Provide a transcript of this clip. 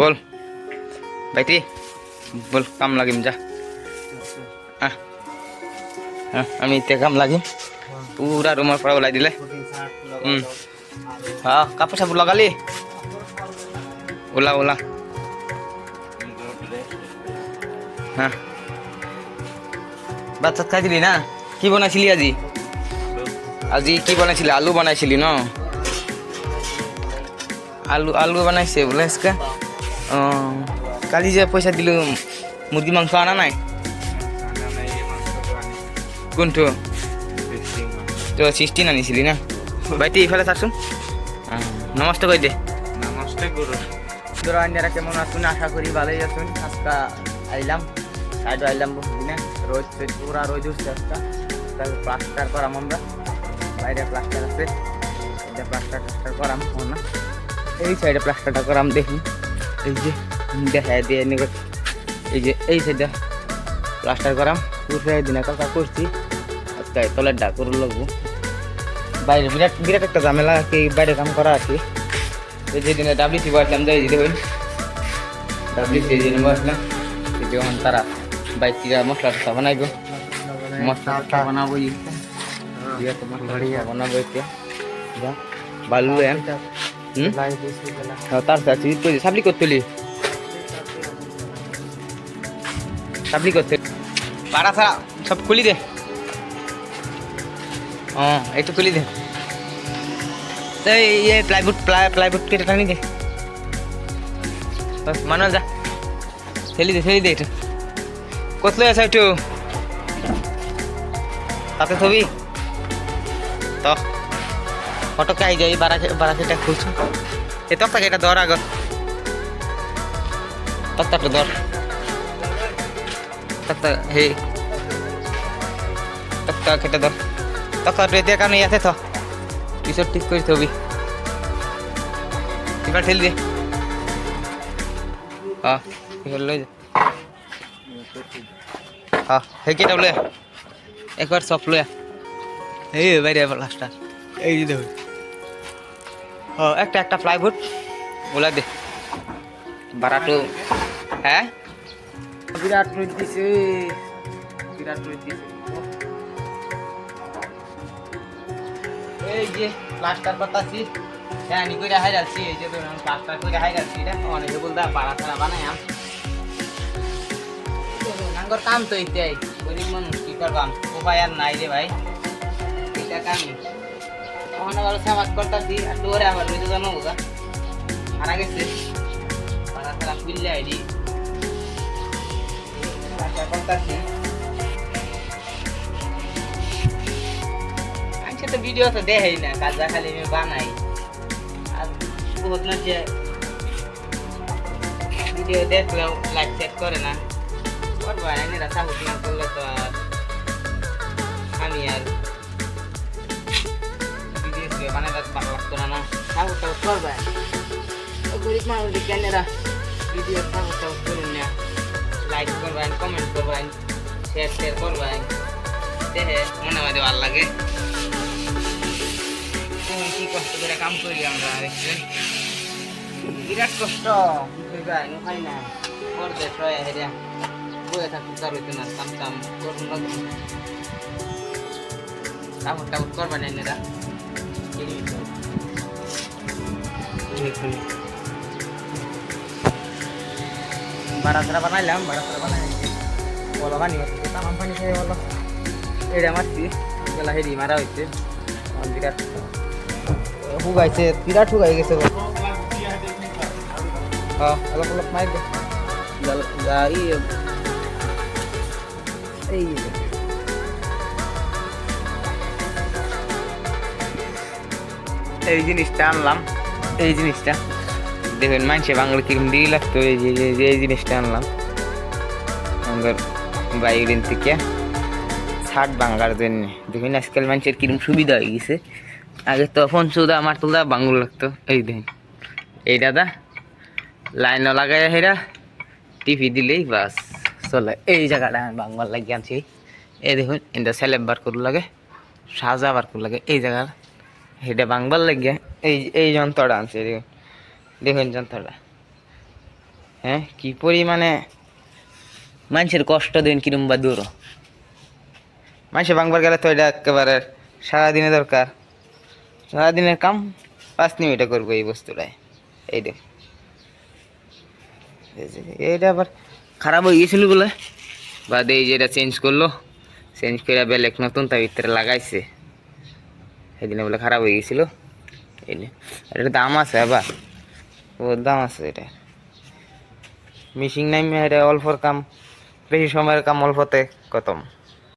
বল ভাইটি বল কাম লাগিম যা আমি এতিয়া কাম লাগিম পুরা রুমের পৰা ওলাই দিলে হ্যাঁ কাপড় চাপড় লগালি ওলা ওলা হ্যাঁ ভাত চাত খাই দিলি না কি বনাইছিলি আজি আজি কি বনাইছিলি আলু বনাইছিলি ন আলু আলু বনাইছে বোলে আজকে কালি যে পয়সা দিলো মুরগি মাংস আনা নাই কোনটো তো 16 আনিছিলি না ভাইটি এইফালে থাকচোন নমস্তে কই দে নমস্তে গুরু তোরা আন্যারা কেমন আছেন আশা করি ভালোই আছেন আজকে আইলাম সাইড আইলাম বুঝলি রোদ পুরা রোদ উঠছে আজকে প্লাস্টার করাম আমরা বাইরে প্লাস্টার আছে এটা প্লাস্টার করাম না এই সাইডে প্লাস্টারটা করাম দেখি এই যে দেখা দিয়ে নিকট এই যে এই সাইডে প্লাস্টার করাম পুরো দিন কালকা করছি আজকে তলের ডা করে লাগবো বাইরে বিরাট বিরাট একটা ঝামেলা কি বাইরে কাম করা আছে এই যে দিনে ডাব্লিউসি বসলাম যাই যেতে হই ডাব্লিউসি দিনে বসলাম যখন তারা বাইকটা মশলা টসলা বানাইবো মশলা বানাবো ইয়ে তো মশলা বানাবো এতিয়া যা বালু এন তার সাথে সাবলি করতেলি সাবলি করতে পাড়া সারা সব খুলি দে একটু খুলি দে তো ये প্লাইউড কেটে টানি দে বাস মানো যা ছেলি দে এটা কতলো আছে একটু তাতে ছবি তো ফটোকে আই যাই বারাকেটা খুলছো এ তক্তাকে এটা ধর আগ তক্তাটা ধর তক্তা হে তক্তা কেটে ধর তক্তা রেতে কানে আছে তো পিছর ঠিক করে ছবি এবার ঠেল দে এবার লই যা হে কেটা বলে একবার সব লয়া এই বাইরে প্লাস্টার এই যে দেখো একটা প্লাইউড ওলা দে বারাটো হ্যাঁ বিরাট রোদ দিছে এই যে প্লাস্টার বাতাসি জানি কইরা হাই যাচ্ছি এই যে প্লাস্টার কইরা হাই যাচ্ছি এটা অনেকে বলদা পাড়া ছাড়া বানায়াম নাঙ্গর কাম তো এইটাই গরিব মানুষ কি করবাম উপায় আর নাই রে ভাই এটা কামই ওখানে ভালো সমাজ করতেছি আর তোরে আবার রইতে জানো বোঝা হারা গেছে পাড়া ছাড়া খুললে আইডি আশা করতেছি আচ্ছা তো ভিডিও তো দেখাই না কাজা খালি আমি বানাই আর বহুত না যে ভিডিও দেখলেও লাইক সেট করে না করবো এরা সাপোর্ট না করলে তো আর আমি আর ভিডিও বানাবার ভালো লাগতো না সাপোর্ট করবে গরিব মানুষ কেনেরা ভিডিও সাপোর্ট করুন না লাইক করবেন কমেন্ট করবেন শেয়ার করবেন দেখে মনে হয় ভালো লাগে কি কষ্ট করে কাম করি আমরা দেখছেন বিরাট কষ্ট খাই না করতে হেরা বয়ে থাকতে তার হইতে না কাম কাম করুন লাগবে সাপোর্ট করবেন এরা বারাতরা বানাইলাম বলো পানি তামাম পানি খেয়ে বলো এটা মারছি গেলা হেরি মারা হয়েছে বিরাট হুগাইছে বিরাট হুগাই গেছে অলপ মার দে এই জিনিসটা আনলাম এই জিনিসটা দেখবেন মানুষে বাংলা কিরম দিয়ে লাগতো এই জিনিসটা আনলাম আমাদের বাইরের থেকে ছাট বাংলার জন্য দেখুন আজকাল মানুষের কিরম সুবিধা হয়ে গেছে আগে তো ফোন চৌদা আমার তোলদা বাংলা লাগতো এই দেখুন এই দাদা লাইনও লাগাই হেরা টিভি দিলেই বাস চলে এই জায়গাটা আমি বাংলা লাগিয়ে আনছি এই দেখুন এটা স্যালেব বার করু লাগে সাজা বার করু লাগে এই জায়গা এটা বাংলার লাগিয়ে এই যন্ত্রটা আনছে দেখুন যন্ত্রটা হ্যাঁ কি পরিমাণে মানুষের কষ্ট দিন কিরম বা দূর মানুষে ভাঙবার গেলে তো এটা একেবারে সারাদিনে দরকার, সারাদিনের কাম 5 মিনিটে করবো এই বস্তুটায়। এই দেখ এইটা আবার খারাপ হয়ে গেছিল বলে বাদ এই যে এটা চেঞ্জ করলো, চেঞ্জ করে বেলেগ নতুন তার ভিতরে লাগাইছে, সেদিনে বলে খারাপ হয়ে গেছিলো। এই এটার দাম আছে আবার, ও দাম আছে এটা। মিশিং নাই এটা অল্পর কাম, বেশি সময়ের কাম অল্পতে খতম।